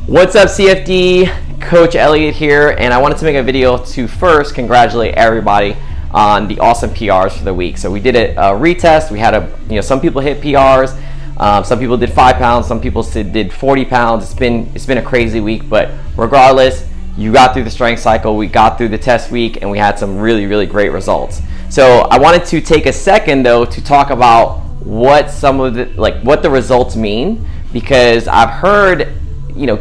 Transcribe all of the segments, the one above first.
What's up, CFD? Coach Elliott here, and I wanted to make a video to first congratulate everybody on the awesome PRs for the week. So we did a retest. We had some people hit PRs, some people did 5 pounds, some people did 40 pounds. It's been a crazy week, but regardless, you got through the strength cycle, we got through the test week, and we had some really great results. So I wanted to take a second though to talk about what what the results mean, because I've heard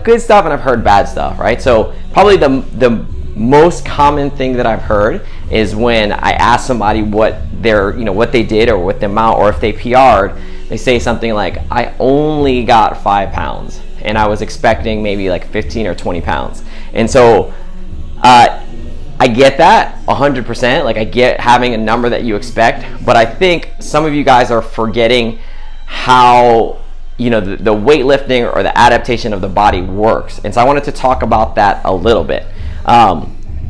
good stuff and I've heard bad stuff, right? So probably the most common thing that I've heard is when I ask somebody what what they did or what the amount, or if they PR'd, they say something like, I only got 5 pounds and I was expecting maybe like 15 or 20 pounds. And so I get that 100%, like I get having a number that you expect, but I think some of you guys are forgetting how the weightlifting or the adaptation of the body works. And so I wanted to talk about that a little bit.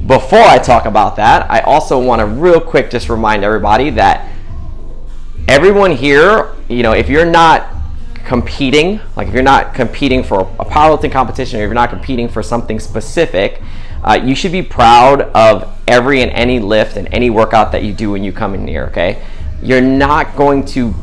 Before I talk about that, I also want to real quick just remind everybody that everyone here, if you're not competing, like if you're not competing for a powerlifting competition, or if you're not competing for something specific, you should be proud of every and any lift and any workout that you do when you come in here, okay? You're not going to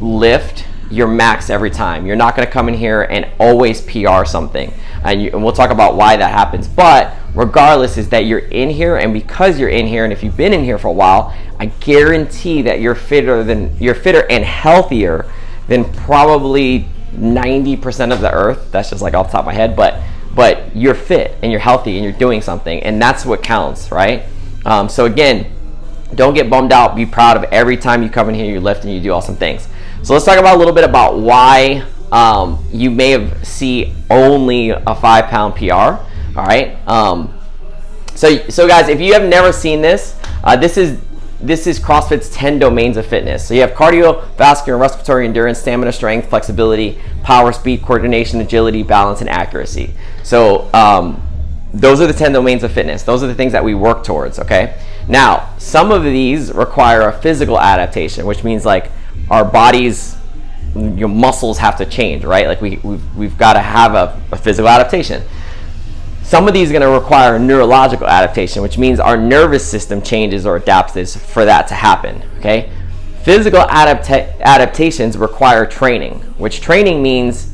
lift your max every time. You're not going to come in here and always PR something, and we'll talk about why that happens. But regardless, is that you're in here, and because you're in here, and if you've been in here for a while, I guarantee that you're fitter and healthier than probably 90% of the earth. That's just like off the top of my head, but you're fit and you're healthy and you're doing something, and that's what counts, right? So again, don't get bummed out. Be proud of every time you come in here, you lift and you do awesome things. So let's talk about a little bit about why you may have see only a 5 pound PR. All right. So guys, if you have never seen this, this is CrossFit's 10 domains of fitness. So you have cardio, vascular, respiratory, endurance, stamina, strength, flexibility, power, speed, coordination, agility, balance, and accuracy. So those are the 10 domains of fitness. Those are the things that we work towards. Okay. Now, some of these require a physical adaptation, which means like our bodies, your muscles have to change, right? Like we've got to have a physical adaptation. Some of these are going to require neurological adaptation, which means our nervous system changes or adapts for that to happen, okay? Physical adaptations require training, which training means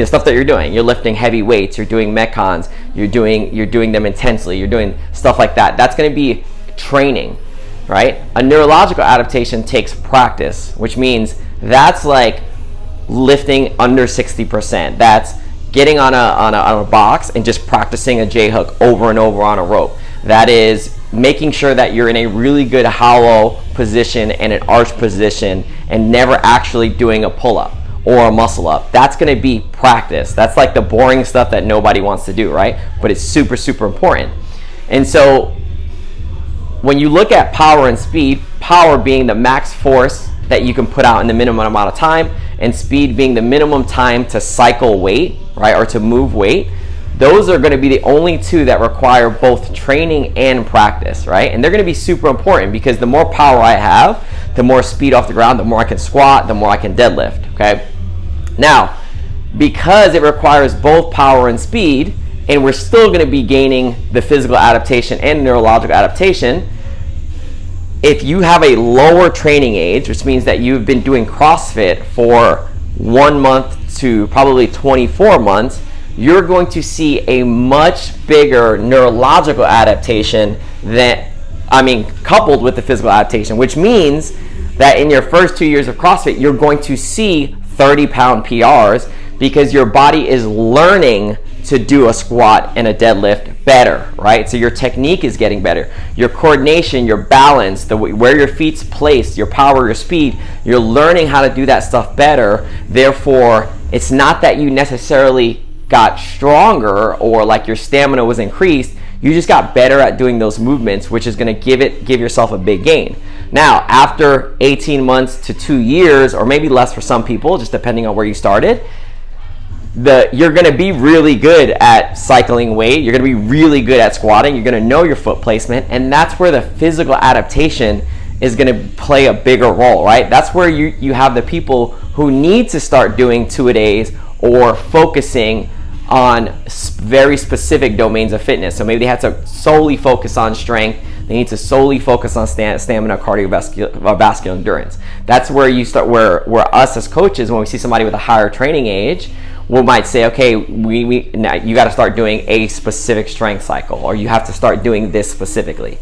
stuff that you're doing. You're lifting heavy weights, you're doing metcons, you're doing them intensely, you're doing stuff like that. That's going to be training, right? A neurological adaptation takes practice, which means that's like lifting under 60%. That's getting on a box and just practicing a J-hook over and over on a rope. That is making sure that you're in a really good hollow position and an arch position and never actually doing a pull-up or a muscle up. That's going to be practice. That's like the boring stuff that nobody wants to do, right? But it's super important. And so when you look at power and speed, power being the max force that you can put out in the minimum amount of time, and speed being the minimum time to cycle weight, right, or to move weight, those are going to be the only two that require both training and practice, right? And they're going to be super important, because the more power I have, the more speed off the ground, the more I can squat, the more I can deadlift, okay? Now, because it requires both power and speed, and we're still going to be gaining the physical adaptation and neurological adaptation, if you have a lower training age, which means that you've been doing CrossFit for 1 month to probably 24 months, you're going to see a much bigger neurological adaptation coupled with the physical adaptation, which means that in your first 2 years of CrossFit, you're going to see 30-pound PRs, because your body is learning to do a squat and a deadlift better, right? So your technique is getting better. Your coordination, your balance, where your feet's placed, your power, your speed, you're learning how to do that stuff better. Therefore, it's not that you necessarily got stronger or like your stamina was increased. You just got better at doing those movements, which is going to give yourself a big gain. Now, after 18 months to 2 years, or maybe less for some people, just depending on where you started, you're going to be really good at cycling weight. You're going to be really good at squatting. You're going to know your foot placement, and that's where the physical adaptation is going to play a bigger role, right? That's where you have the people who need to start doing two-a-days or focusing on very specific domains of fitness. So maybe they had to solely focus on strength. They need to solely focus on stamina, cardiovascular endurance. That's where you start, where us as coaches, when we see somebody with a higher training age, we might say, okay, now you got to start doing a specific strength cycle, or you have to start doing this specifically.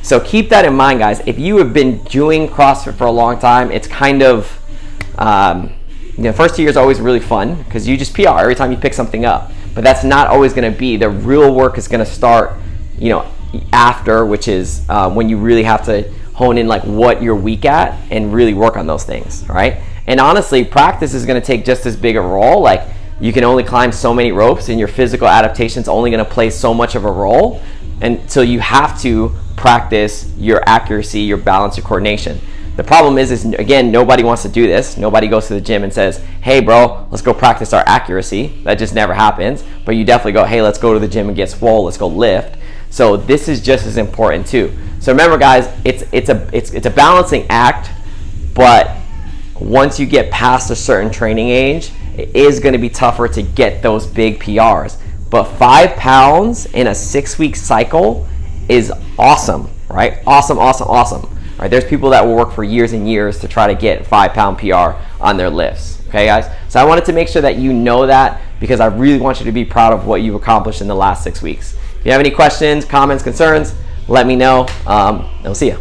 So keep that in mind, guys. If you have been doing CrossFit for a long time, it's kind of, first 2 years is always really fun because you just PR every time you pick something up. But that's not always going to be. The real work is going to start, after, which is when you really have to hone in like what you're weak at and really work on those things, right? And honestly, practice is going to take just as big a role. Like, you can only climb so many ropes, and your physical adaptation is only going to play so much of a role until you have to practice your accuracy, your balance, your coordination. The problem is again, nobody wants to do this. Nobody goes to the gym and says, hey bro, let's go practice our accuracy. That just never happens. But you definitely go, hey, let's go to the gym and get swole, let's go lift. So this is just as important too. So remember, guys, it's a balancing act, but once you get past a certain training age, it is going to be tougher to get those big PRs. But 5 pounds in a 6-week cycle is awesome, right? Awesome. Right? There's people that will work for years and years to try to get 5-pound PR on their lifts. Okay, guys? So I wanted to make sure that you know that, because I really want you to be proud of what you've accomplished in the last 6 weeks. If you have any questions, comments, concerns, let me know, and we'll see you.